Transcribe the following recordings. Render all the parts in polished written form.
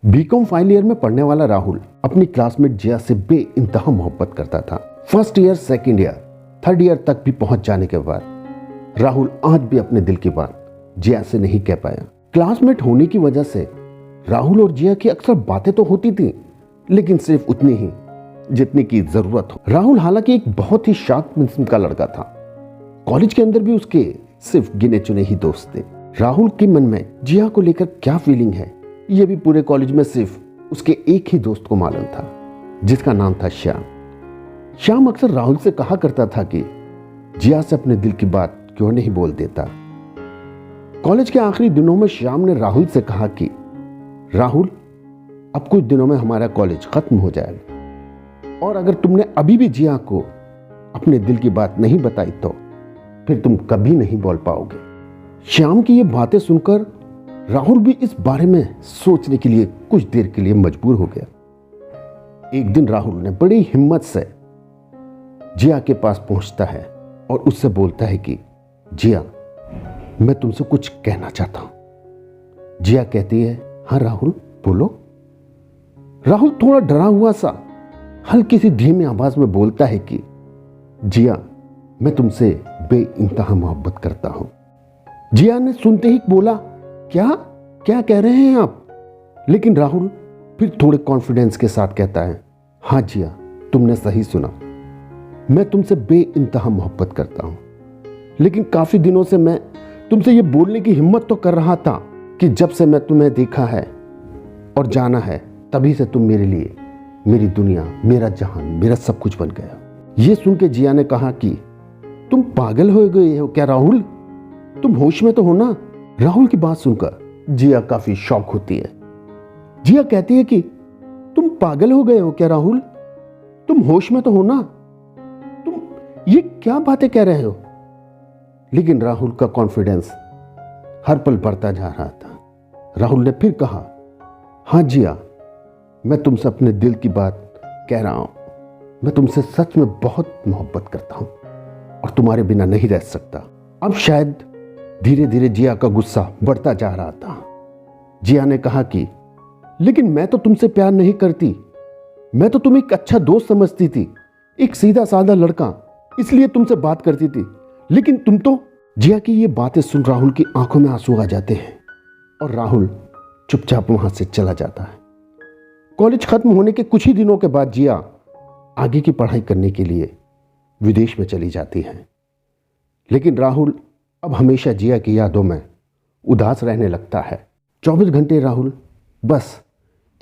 BCom final year में पढ़ने वाला राहुल अपनी क्लासमेट जिया से बेइंतहा मोहब्बत करता था। First year, second year, third year तक भी पहुंच जाने के बाद राहुल आज भी अपने दिल की बात जिया से नहीं कह पाया। क्लासमेट होने की वजह से राहुल और जिया की अक्सर बातें तो होती थी, लेकिन सिर्फ उतनी ही जितनी की जरूरत हो। राहुल हालांकि एक बहुत ही शांत किस्म का लड़का था। कॉलेज के अंदर भी उसके सिर्फ गिने चुने ही दोस्त थे। राहुल के मन में जिया को लेकर क्या फीलिंग है, यह भी पूरे कॉलेज में सिर्फ उसके एक ही दोस्त को मालूम था, जिसका नाम था श्याम। श्याम अक्सर राहुल से कहा करता था कि जिया से अपने दिल की बात क्यों नहीं बोल देता। कॉलेज के आखिरी दिनों में श्याम ने राहुल से कहा कि राहुल, अब कुछ दिनों में हमारा कॉलेज खत्म हो जाएगा और अगर तुमने अभी भी जिया को अपने दिल की बात नहीं बताई तो फिर तुम कभी नहीं बोल पाओगे। श्याम की ये बातें सुनकर राहुल भी इस बारे में सोचने के लिए कुछ देर के लिए मजबूर हो गया। एक दिन राहुल ने बड़ी हिम्मत से जिया के पास पहुंचता है और उससे बोलता है कि जिया, मैं तुमसे कुछ कहना चाहता हूं। जिया कहती है, हाँ राहुल बोलो। राहुल थोड़ा डरा हुआ सा हल्की सी धीमी आवाज में बोलता है कि जिया, मैं तुमसे बेइंतहा मोहब्बत करता हूं। जिया ने सुनते ही बोला, क्या क्या कह रहे हैं आप? लेकिन राहुल फिर थोड़े कॉन्फिडेंस के साथ कहता है, हाँ जिया, तुमने सही सुना, मैं तुमसे बेइंतहा मोहब्बत करता हूं। लेकिन काफी दिनों से मैं तुमसे ये बोलने की हिम्मत तो कर रहा था कि जब से मैं तुम्हें देखा है और जाना है, तभी से तुम मेरे लिए, मेरी दुनिया, मेरा जहान, मेरा सब कुछ बन गया। ये सुन के जिया ने कहा कि तुम पागल हो गए हो क्या राहुल? तुम होश में तो हो ना? राहुल की बात सुनकर जिया काफी शॉक होती है। जिया कहती है कि तुम पागल हो गए हो क्या राहुल? तुम होश में तो हो ना? तुम ये क्या बातें कह रहे हो? लेकिन राहुल का कॉन्फिडेंस हर पल बढ़ता जा रहा था। राहुल ने फिर कहा, हाँ जिया, मैं तुमसे अपने दिल की बात कह रहा हूं। मैं तुमसे सच में बहुत मोहब्बत करता हूं और तुम्हारे बिना नहीं रह सकता। अब शायद धीरे धीरे जिया का गुस्सा बढ़ता जा रहा था। जिया ने कहा कि लेकिन मैं तो तुमसे प्यार नहीं करती, मैं तो तुम्हें एक अच्छा दोस्त समझती थी, एक सीधा साधा लड़का, इसलिए तुमसे बात करती थी। लेकिन तुम तो। जिया की ये बातें सुन राहुल की आंखों में आंसू आ जाते हैं और राहुल चुपचाप वहां से चला जाता है। कॉलेज खत्म होने के कुछ ही दिनों के बाद जिया आगे की पढ़ाई करने के लिए विदेश में चली जाती है। लेकिन राहुल अब हमेशा जिया की यादों में उदास रहने लगता है। 24 घंटे राहुल बस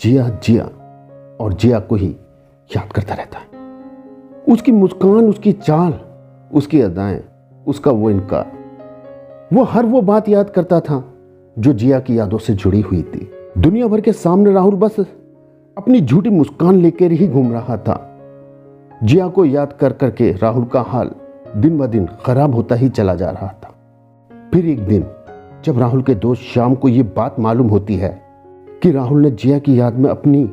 जिया जिया और जिया को ही याद करता रहता है। उसकी मुस्कान, उसकी चाल, उसकी अदाएं, उसका वो इनकार, वो हर वो बात याद करता था जो जिया की यादों से जुड़ी हुई थी। दुनिया भर के सामने राहुल बस अपनी झूठी मुस्कान लेकर ही घूम रहा था। जिया को याद कर करके राहुल का हाल दिन ब दिन खराब होता ही चला जा रहा था। फिर एक दिन जब राहुल के दोस्त श्याम को यह बात मालूम होती है कि राहुल ने जिया की याद में अपनी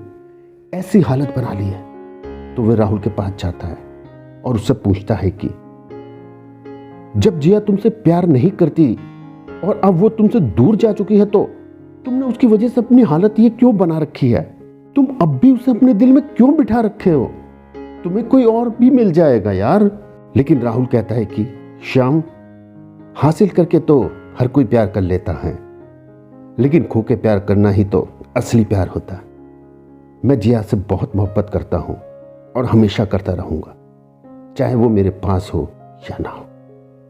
ऐसी हालत बना ली है, तो वह राहुल के पास जाता है और उससे पूछता है कि जब जिया तुमसे प्यार नहीं करती और अब वो तुमसे दूर जा चुकी है, तो तुमने उसकी वजह से अपनी हालत ये क्यों बना रखी है? तुम अब भी उसे अपने दिल में क्यों बिठा रखे हो? तुम्हें कोई और भी मिल जाएगा यार। लेकिन राहुल कहता है कि श्याम, हासिल करके तो हर कोई प्यार कर लेता है, लेकिन खो के प्यार करना ही तो असली प्यार होता है। मैं जिया से बहुत मोहब्बत करता हूं और हमेशा करता रहूंगा, चाहे वो मेरे पास हो या ना हो।